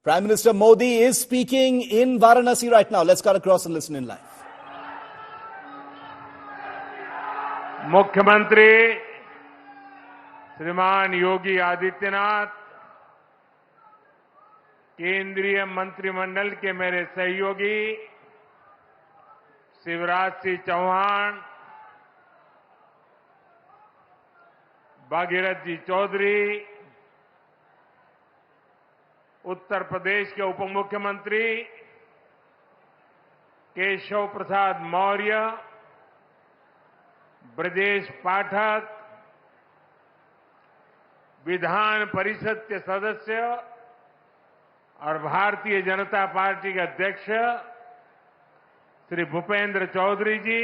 Prime Minister Modi is speaking in Varanasi right now. Let's cut across and listen in live. मुख्यमंत्री श्रीमान योगी आदित्यनाथ, केंद्रीय मंत्रिमंडल के मेरे सहयोगी शिवराज सिंह चौहान, भागीरथ जी चौधरी, उत्तर प्रदेश के उप मुख्यमंत्री केशव प्रसाद मौर्य, ब्रजेश पाठक, विधान परिषद के सदस्य और भारतीय जनता पार्टी के अध्यक्ष श्री भूपेंद्र चौधरी जी,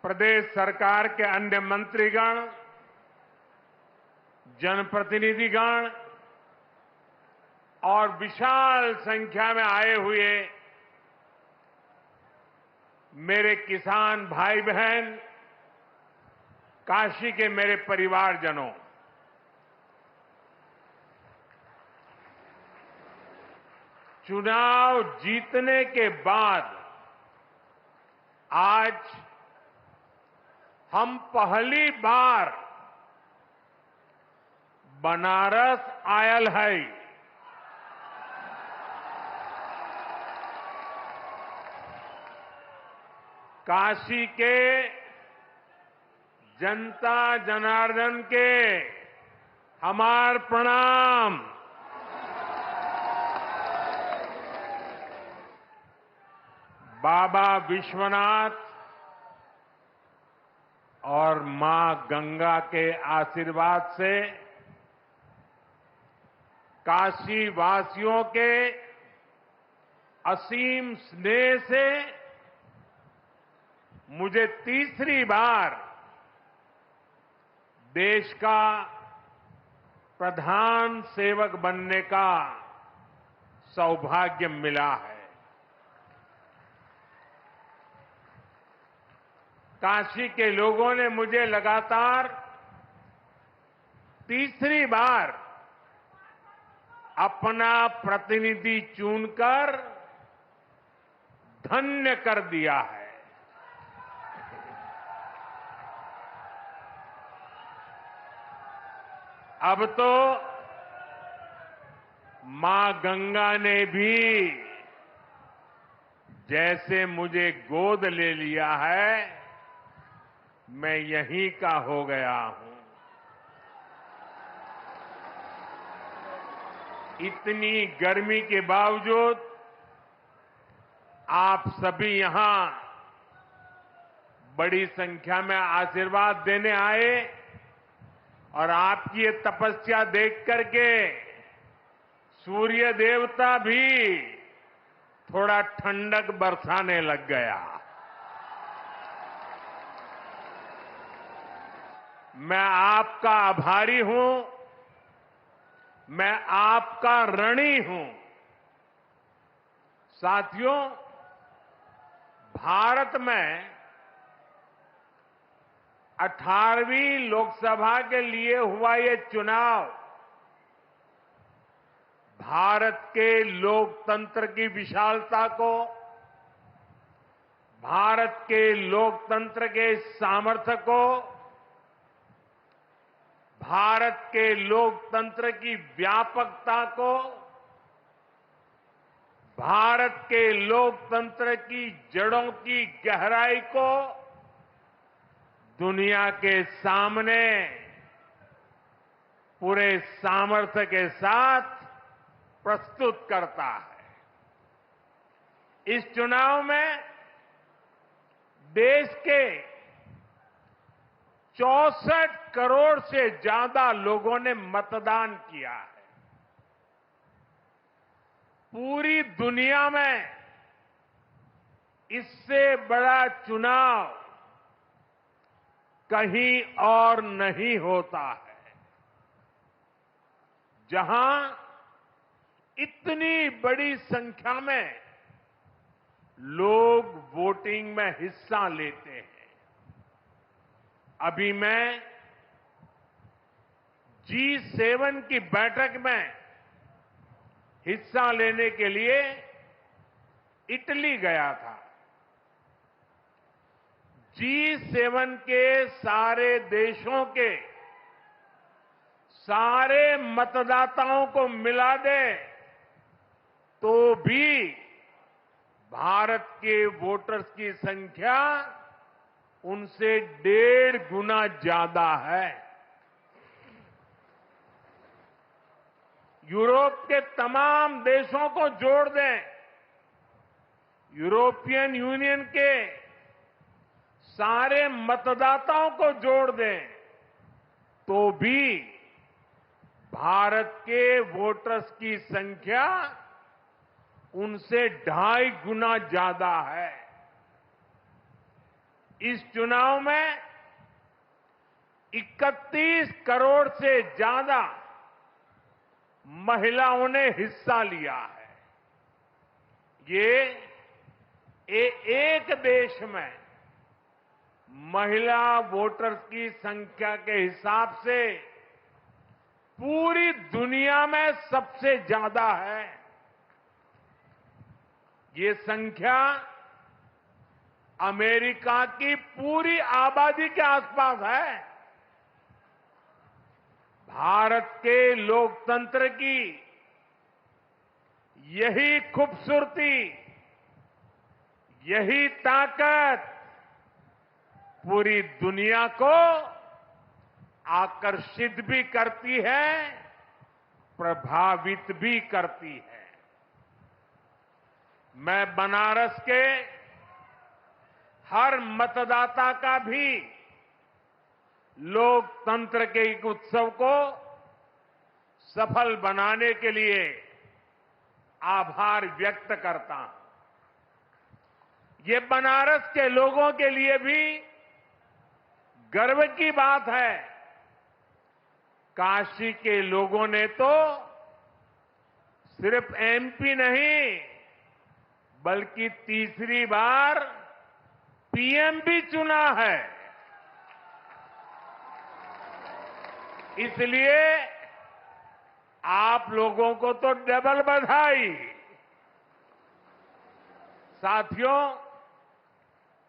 प्रदेश सरकार के अन्य मंत्रीगण, जनप्रतिनिधिगण और विशाल संख्या में आए हुए मेरे किसान भाई बहन, काशी के मेरे परिवारजनों, चुनाव जीतने के बाद आज हम पहली बार बनारस आयल है। काशी के जनता जनार्दन के हमार प्रणाम। बाबा विश्वनाथ और मां गंगा के आशीर्वाद से काशी वासियों के असीम स्नेह से मुझे तीसरी बार देश का प्रधान सेवक बनने का सौभाग्य मिला है। काशी के लोगों ने मुझे लगातार तीसरी बार अपना प्रतिनिधि चुनकर धन्य कर दिया है। अब तो मां गंगा ने भी जैसे मुझे गोद ले लिया है, मैं यहीं का हो गया हूं। इतनी गर्मी के बावजूद आप सभी यहां बड़ी संख्या में आशीर्वाद देने आए और आपकी ये तपस्या देख करके सूर्य देवता भी थोड़ा ठंडक बरसाने लग गया। मैं आपका आभारी हूं, मैं आपका ऋणी हूं। साथियों, भारत में 18वीं लोकसभा के लिए हुआ ये चुनाव भारत के लोकतंत्र की विशालता को, भारत के लोकतंत्र के सामर्थ्य को, भारत के लोकतंत्र की व्यापकता को, भारत के लोकतंत्र की जड़ों की गहराई को दुनिया के सामने पूरे सामर्थ्य के साथ प्रस्तुत करता है। इस चुनाव में देश के 64 करोड़ से ज्यादा लोगों ने मतदान किया है। पूरी दुनिया में इससे बड़ा चुनाव कहीं और नहीं होता है, जहां इतनी बड़ी संख्या में लोग वोटिंग में हिस्सा लेते हैं। अभी मैं G7 की बैठक में हिस्सा लेने के लिए इटली गया था। G7 के सारे देशों के सारे मतदाताओं को मिला दे तो भी भारत के वोटर्स की संख्या उनसे 1.5 गुना ज्यादा है। यूरोप के तमाम देशों को जोड़ दें, यूरोपियन यूनियन के सारे मतदाताओं को जोड़ दें तो भी भारत के वोटर्स की संख्या उनसे 2.5 गुना ज्यादा है। इस चुनाव में 31 करोड़ से ज्यादा महिलाओं ने हिस्सा लिया है। ये एक देश में महिला वोटर्स की संख्या के हिसाब से पूरी दुनिया में सबसे ज्यादा है। ये संख्या अमेरिका की पूरी आबादी के आसपास है। भारत के लोकतंत्र की यही खूबसूरती, यही ताकत पूरी दुनिया को आकर्षित भी करती है, प्रभावित भी करती है। मैं बनारस के हर मतदाता का भी लोकतंत्र के एक उत्सव को सफल बनाने के लिए आभार व्यक्त करता हूं। ये बनारस के लोगों के लिए भी गर्व की बात है। काशी के लोगों ने तो सिर्फ एमपी नहीं बल्कि तीसरी बार पीएम भी चुना है। इसलिए आप लोगों को तो डबल बधाई। साथियों,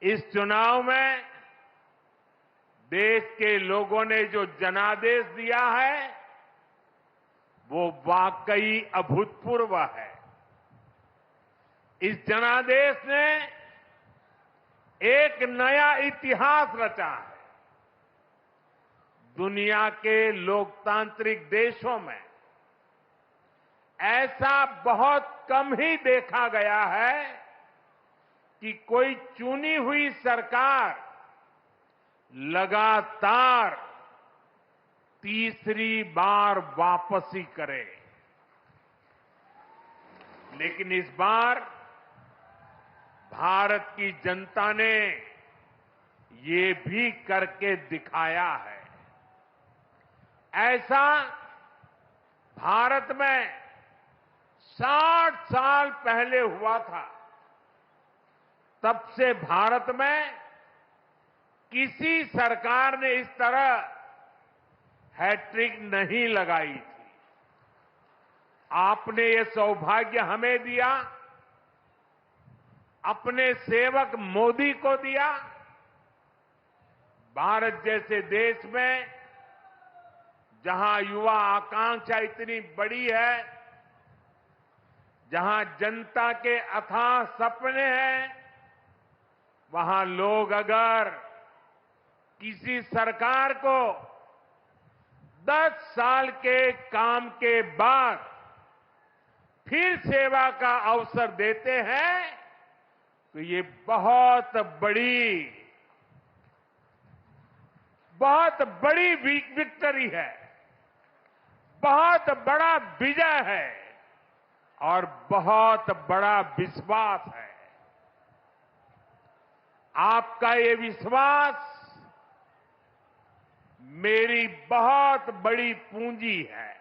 इस चुनाव में देश के लोगों ने जो जनादेश दिया है वो वाकई अभूतपूर्व है। इस जनादेश ने एक नया इतिहास रचा है। दुनिया के लोकतांत्रिक देशों में ऐसा बहुत कम ही देखा गया है कि कोई चुनी हुई सरकार लगातार तीसरी बार वापसी करे। लेकिन इस बार भारत की जनता ने ये भी करके दिखाया है। ऐसा भारत में 60 साल पहले हुआ था। तब से भारत में किसी सरकार ने इस तरह हैट्रिक नहीं लगाई थी। आपने ये सौभाग्य हमें दिया, अपने सेवक मोदी को दिया। भारत जैसे देश में जहां युवा आकांक्षा इतनी बड़ी है, जहां जनता के अथाह सपने हैं, वहां लोग अगर किसी सरकार को 10 साल के काम के बाद फिर सेवा का अवसर देते हैं तो ये बहुत बड़ी विक्ट्री है, बहुत बड़ा विजय है और बहुत बड़ा विश्वास है। आपका ये विश्वास मेरी बहुत बड़ी पूंजी है।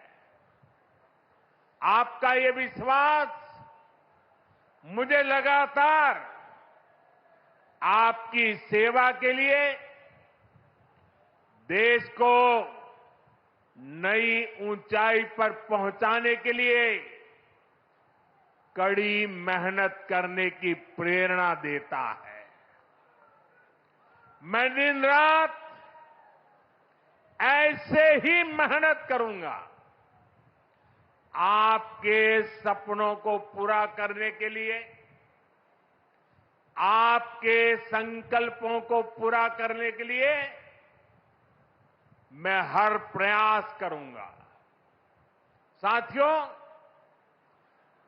आपका ये विश्वास मुझे लगातार आपकी सेवा के लिए देश को नई ऊंचाई पर पहुंचाने के लिए कड़ी मेहनत करने की प्रेरणा देता है। मैं दिन रात ऐसे ही मेहनत करूंगा आपके सपनों को पूरा करने के लिए, आपके संकल्पों को पूरा करने के लिए मैं हर प्रयास करूंगा। साथियों,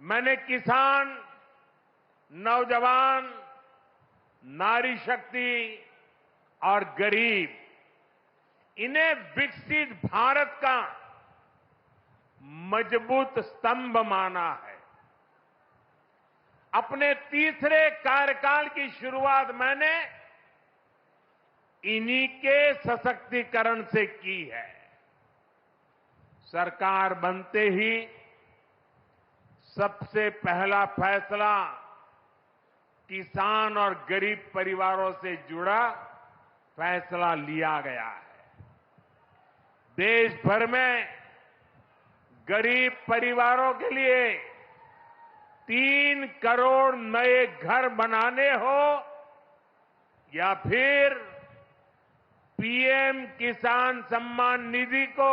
मैंने किसान, नौजवान, नारी शक्ति और गरीब, इन्हें विकसित भारत का मजबूत स्तंभ माना है। अपने तीसरे कार्यकाल की शुरुआत मैंने इन्हीं के सशक्तिकरण से की है। सरकार बनते ही सबसे पहला फैसला किसान और गरीब परिवारों से जुड़ा फैसला लिया गया है। देश भर में गरीब परिवारों के लिए 3 करोड़ नए घर बनाने हो या फिर पीएम किसान सम्मान निधि को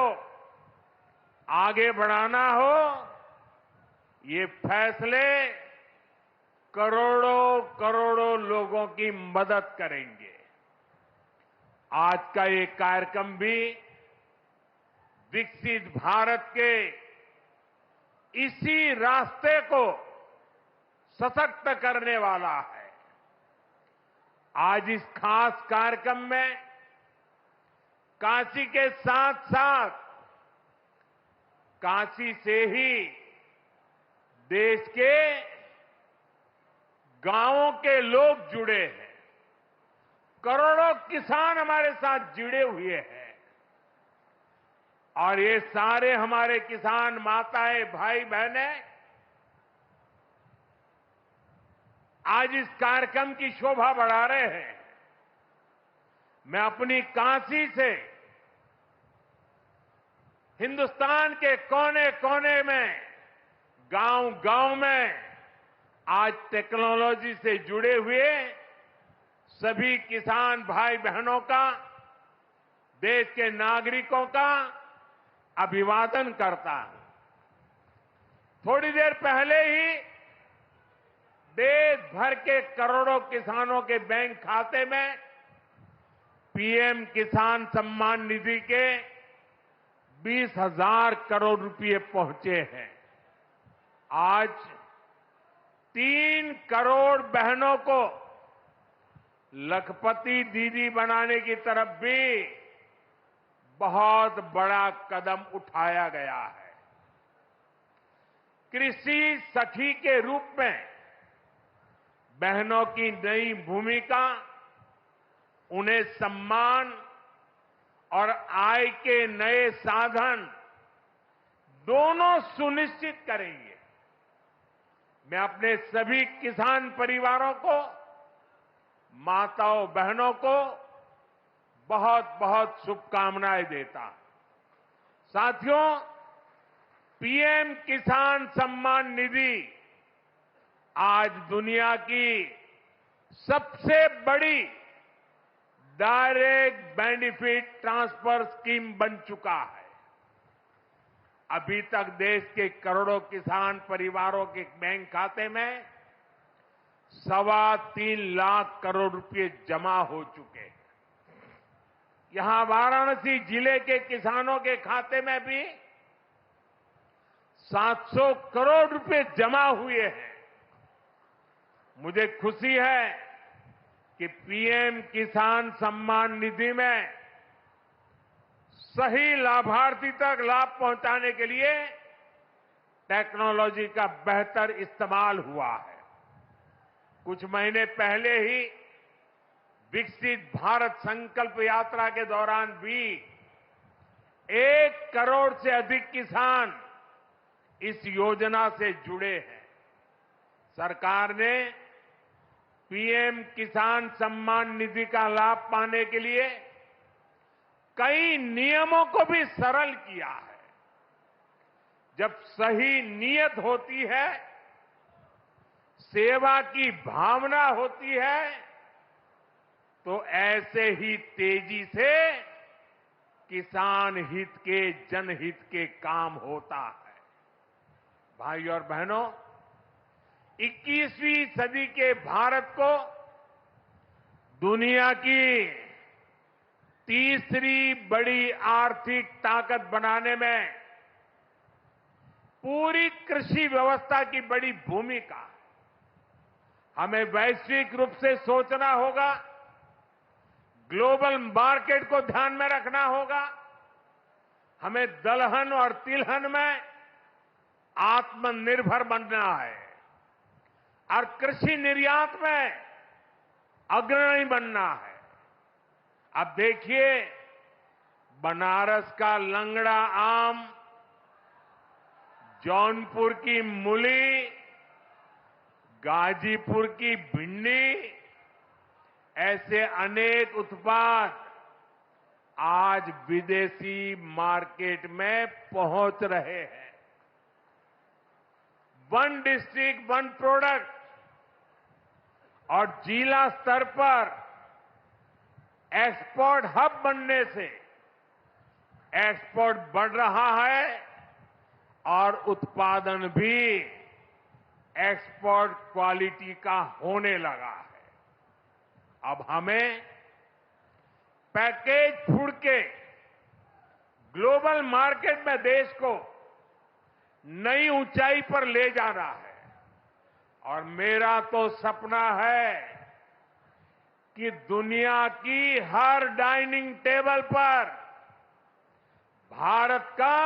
आगे बढ़ाना हो, ये फैसले करोड़ों करोड़ों लोगों की मदद करेंगे। आज का ये कार्यक्रम भी विकसित भारत के इसी रास्ते को सशक्त करने वाला है। आज इस खास कार्यक्रम में काशी के साथ साथ काशी से ही देश के गांवों के लोग जुड़े हैं। करोड़ों किसान हमारे साथ जुड़े हुए हैं और ये सारे हमारे किसान माताएं, भाई बहनें आज इस कार्यक्रम की शोभा बढ़ा रहे हैं। मैं अपनी काशी से हिंदुस्तान के कोने कोने में, गांव गांव में आज टेक्नोलॉजी से जुड़े हुए सभी किसान भाई बहनों का, देश के नागरिकों का अभिवादन करता हूं। थोड़ी देर पहले ही देश भर के करोड़ों किसानों के बैंक खाते में पीएम किसान सम्मान निधि के 20,000 करोड़ रुपए पहुंचे हैं। आज 3 करोड़ बहनों को लखपति दीदी बनाने की तरफ भी बहुत बड़ा कदम उठाया गया है। कृषि सखी के रूप में बहनों की नई भूमिका उन्हें सम्मान और आय के नए साधन दोनों सुनिश्चित करेंगे। मैं अपने सभी किसान परिवारों को, माताओं बहनों को बहुत बहुत शुभकामनाएं देता हूं। साथियों, पीएम किसान सम्मान निधि आज दुनिया की सबसे बड़ी डायरेक्ट बेनिफिट ट्रांसफर स्कीम बन चुका है। अभी तक देश के करोड़ों किसान परिवारों के बैंक खाते में 3.25 लाख करोड़ रुपए जमा हो चुके हैं। यहां वाराणसी जिले के किसानों के खाते में भी 700 करोड़ रुपए जमा हुए हैं। मुझे खुशी है कि पीएम किसान सम्मान निधि में सही लाभार्थी तक लाभ पहुंचाने के लिए टेक्नोलॉजी का बेहतर इस्तेमाल हुआ है। कुछ महीने पहले ही विकसित भारत संकल्प यात्रा के दौरान भी 1 करोड़ से अधिक किसान इस योजना से जुड़े हैं। सरकार ने पीएम किसान सम्मान निधि का लाभ पाने के लिए कई नियमों को भी सरल किया है। जब सही नीयत होती है सेवा की भावना होती है तो ऐसे ही तेजी से किसान हित के, जनहित के काम होता है। भाई और बहनों, 21वीं सदी के भारत को दुनिया की तीसरी बड़ी आर्थिक ताकत बनाने में पूरी कृषि व्यवस्था की बड़ी भूमिका है। हमें वैश्विक रूप से सोचना होगा, ग्लोबल मार्केट को ध्यान में रखना होगा, हमें दलहन और तिलहन में आत्मनिर्भर बनना है और कृषि निर्यात में अग्रणी बनना है। अब देखिए, बनारस का लंगड़ा आम, जौनपुर की मूली, गाजीपुर की भिंडी, ऐसे अनेक उत्पाद आज विदेशी मार्केट में पहुंच रहे हैं। वन डिस्ट्रिक्ट वन प्रोडक्ट और जिला स्तर पर एक्सपोर्ट हब बनने से एक्सपोर्ट बढ़ रहा है और उत्पादन भी एक्सपोर्ट क्वालिटी का होने लगा है। अब हमें पैकेज फूड के ग्लोबल मार्केट में देश को नई ऊंचाई पर ले जाना है और मेरा तो सपना है कि दुनिया की हर डाइनिंग टेबल पर भारत का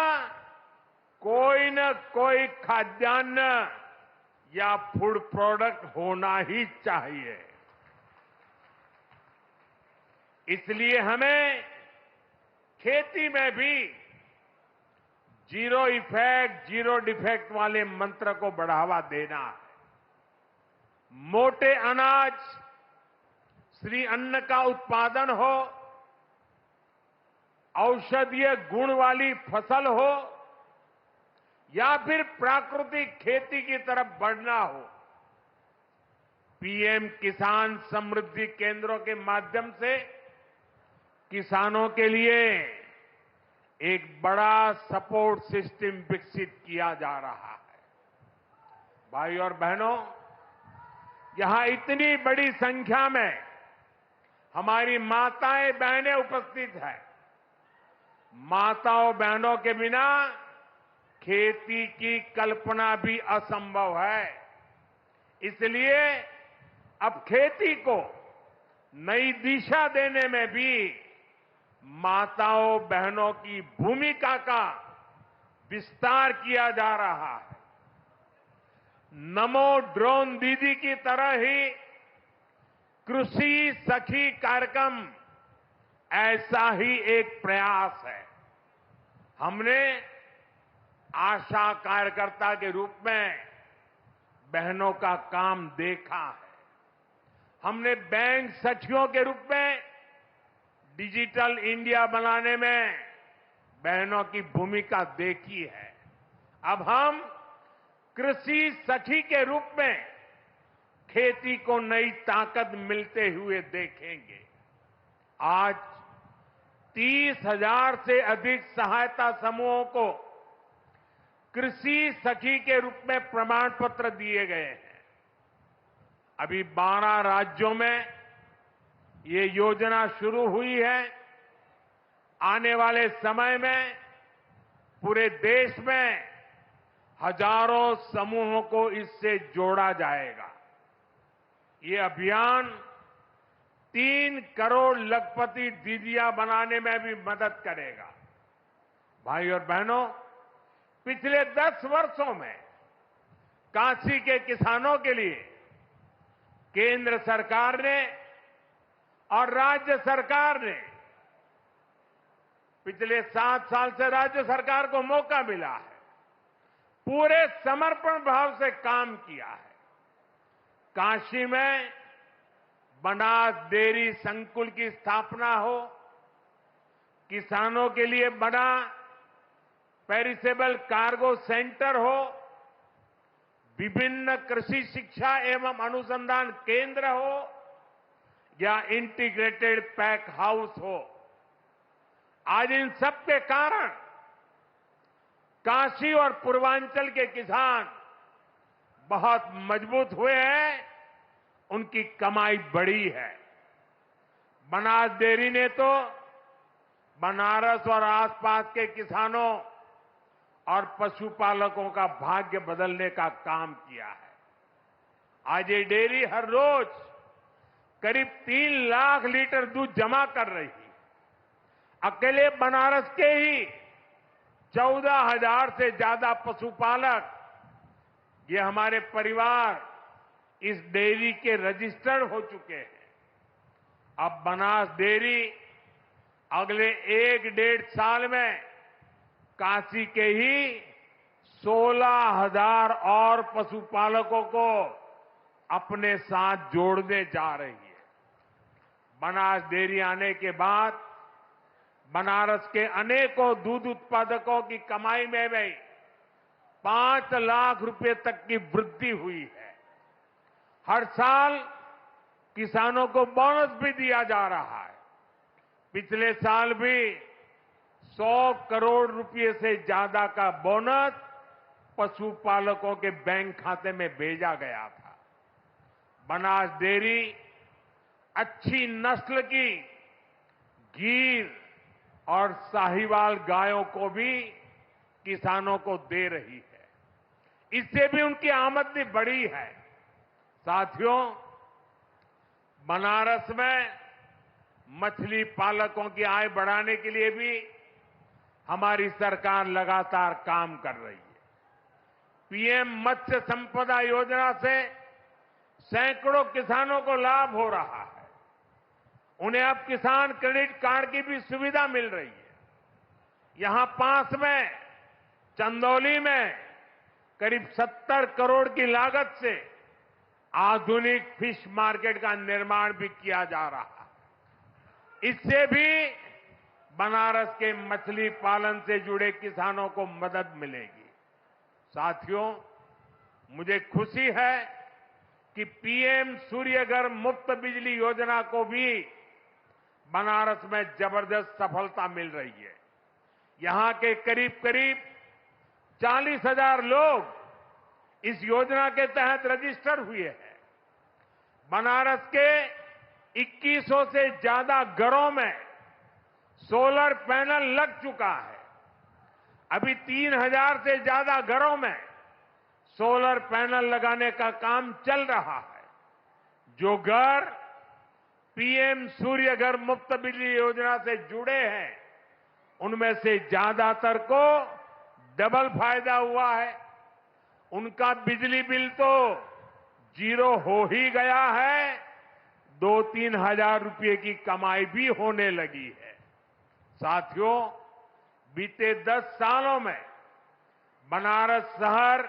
कोई न कोई खाद्यान्न या फूड प्रोडक्ट होना ही चाहिए। इसलिए हमें खेती में भी जीरो इफेक्ट, जीरो डिफेक्ट वाले मंत्र को बढ़ावा देना है। मोटे अनाज, श्री अन्न का उत्पादन हो, औषधीय गुण वाली फसल हो या फिर प्राकृतिक खेती की तरफ बढ़ना हो, पीएम किसान समृद्धि केंद्रों के माध्यम से किसानों के लिए एक बड़ा सपोर्ट सिस्टम विकसित किया जा रहा है। भाई और बहनों, यहां इतनी बड़ी संख्या में हमारी माताएं बहनें उपस्थित हैं। माताओं बहनों के बिना खेती की कल्पना भी असंभव है। इसलिए अब खेती को नई दिशा देने में भी माताओं बहनों की भूमिका का विस्तार किया जा रहा है। नमो ड्रोन दीदी की तरह ही कृषि सखी कार्यक्रम ऐसा ही एक प्रयास है। हमने आशा कार्यकर्ता के रूप में बहनों का काम देखा है। हमने बैंक सखियों के रूप में डिजिटल इंडिया बनाने में बहनों की भूमिका देखी है। अब हम कृषि सखी के रूप में खेती को नई ताकत मिलते हुए देखेंगे। आज 30,000 से अधिक सहायता समूहों को कृषि सखी के रूप में प्रमाण पत्र दिए गए हैं। अभी 12 राज्यों में ये योजना शुरू हुई है। आने वाले समय में पूरे देश में हजारों समूहों को इससे जोड़ा जाएगा। ये अभियान 3 करोड़ लखपति दीदियां बनाने में भी मदद करेगा। भाई और बहनों, पिछले 10 वर्षों में काशी के किसानों के लिए केंद्र सरकार ने और राज्य सरकार ने, पिछले 7 साल से राज्य सरकार को मौका मिला है, पूरे समर्पण भाव से काम किया है। काशी में बनास डेयरी संकुल की स्थापना हो, किसानों के लिए बना पेरिसेबल कार्गो सेंटर हो, विभिन्न कृषि शिक्षा एवं अनुसंधान केंद्र हो या इंटीग्रेटेड पैक हाउस हो, आज इन सब के कारण काशी और पूर्वांचल के किसान बहुत मजबूत हुए हैं, उनकी कमाई बढ़ी है। बनास डेयरी ने तो बनारस और आसपास के किसानों और पशुपालकों का भाग्य बदलने का काम किया है। आज ये डेयरी हर रोज करीब 3 लाख लीटर दूध जमा कर रही है। अकेले बनारस के ही 14,000 से ज्यादा पशुपालक, ये हमारे परिवार इस डेयरी के रजिस्टर्ड हो चुके हैं। अब बनास डेयरी अगले 1-1.5 साल में काशी के ही 16,000 और पशुपालकों को अपने साथ जोड़ने जा रही है। बनास डेयरी आने के बाद बनारस के अनेकों दूध उत्पादकों की कमाई में भी 5 लाख रुपए तक की वृद्धि हुई है। हर साल किसानों को बोनस भी दिया जा रहा है। पिछले साल भी 100 करोड़ रुपए से ज्यादा का बोनस पशुपालकों के बैंक खाते में भेजा गया था। बनास डेयरी अच्छी नस्ल की गीर और साहिवाल गायों को भी किसानों को दे रही है। इससे भी उनकी आमदनी बढ़ी है। साथियों, बनारस में मछली पालकों की आय बढ़ाने के लिए भी हमारी सरकार लगातार काम कर रही है। पीएम मत्स्य संपदा योजना से सैकड़ों किसानों को लाभ हो रहा है। उन्हें अब किसान क्रेडिट कार्ड की भी सुविधा मिल रही है। यहां पास में चंदौली में करीब 70 करोड़ की लागत से आधुनिक फिश मार्केट का निर्माण भी किया जा रहा है। इससे भी बनारस के मछली पालन से जुड़े किसानों को मदद मिलेगी। साथियों, मुझे खुशी है कि पीएम सूर्यघर मुफ्त बिजली योजना को भी बनारस में जबरदस्त सफलता मिल रही है। यहां के करीब 40,000 लोग इस योजना के तहत रजिस्टर हुए हैं। बनारस के 2100 से ज्यादा घरों में सोलर पैनल लग चुका है। अभी 3,000 से ज्यादा घरों में सोलर पैनल लगाने का काम चल रहा है। जो घर पीएम सूर्यघर मुफ्त बिजली योजना से जुड़े हैं, उनमें से ज्यादातर को डबल फायदा हुआ है। उनका बिजली बिल तो 0 हो ही गया है, 2-3 हजार रुपए की कमाई भी होने लगी है। साथियों, बीते 10 सालों में बनारस शहर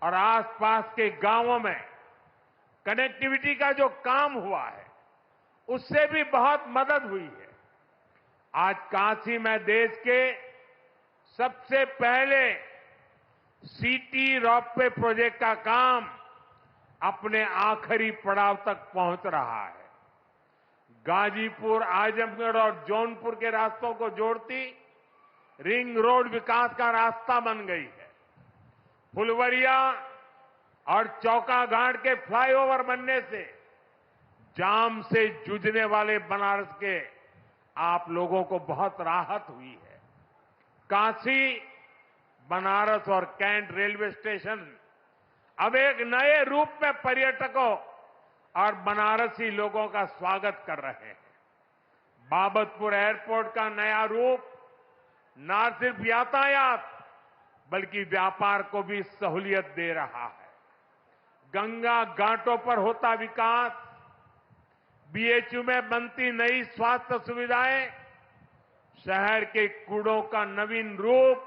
और आसपास के गांवों में कनेक्टिविटी का जो काम हुआ है, उससे भी बहुत मदद हुई है। आज काशी में देश के सबसे पहले सिटी रोपवे प्रोजेक्ट का काम अपने आखिरी पड़ाव तक पहुंच रहा है। गाजीपुर, आजमगढ़ और जौनपुर के रास्तों को जोड़ती रिंग रोड विकास का रास्ता बन गई है। फुलवरिया और चौका घाट के फ्लाईओवर बनने से जाम से जूझने वाले बनारस के आप लोगों को बहुत राहत हुई है। काशी, बनारस और कैंट रेलवे स्टेशन अब एक नए रूप में पर्यटकों और बनारसी लोगों का स्वागत कर रहे हैं। बाबतपुर एयरपोर्ट का नया रूप न सिर्फ यातायात बल्कि व्यापार को भी सहूलियत दे रहा है। गंगा घाटों पर होता विकास, बीएचयू में बनती नई स्वास्थ्य सुविधाएं, शहर के कूड़ों का नवीन रूप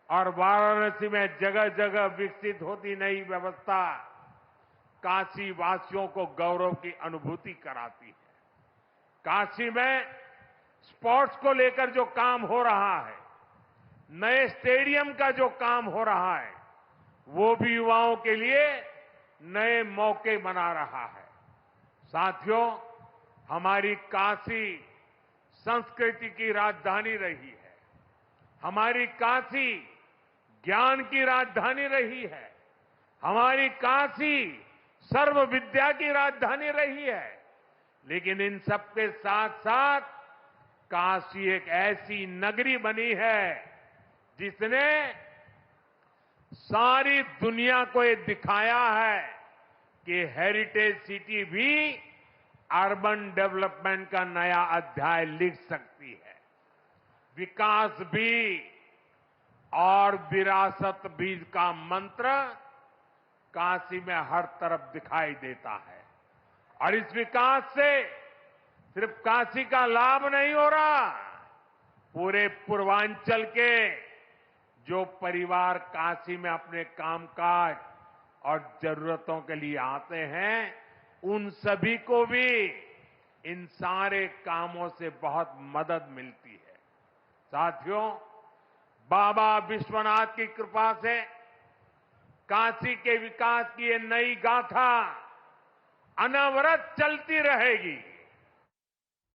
और वाराणसी में जगह जगह विकसित होती नई व्यवस्था काशी वासियों को गौरव की अनुभूति कराती है। काशी में स्पोर्ट्स को लेकर जो काम हो रहा है, नए स्टेडियम का जो काम हो रहा है, वो भी युवाओं के लिए नए मौके बना रहा है। साथियों, हमारी काशी संस्कृति की राजधानी रही है। हमारी काशी ज्ञान की राजधानी रही है। हमारी काशी सर्व विद्या की राजधानी रही है। लेकिन इन सबके साथ साथ काशी एक ऐसी नगरी बनी है जिसने सारी दुनिया को ये दिखाया है कि हेरिटेज सिटी भी अर्बन डेवलपमेंट का नया अध्याय लिख सकती है। विकास भी और विरासत भी का मंत्र काशी में हर तरफ दिखाई देता है। और इस विकास से सिर्फ काशी का लाभ नहीं हो रहा, पूरे पूर्वांचल के जो परिवार काशी में अपने कामकाज और जरूरतों के लिए आते हैं, उन सभी को भी इन सारे कामों से बहुत मदद मिलती है। साथियों, बाबा विश्वनाथ की कृपा से काशी के विकास की ये नई गाथा अनवरत चलती रहेगी।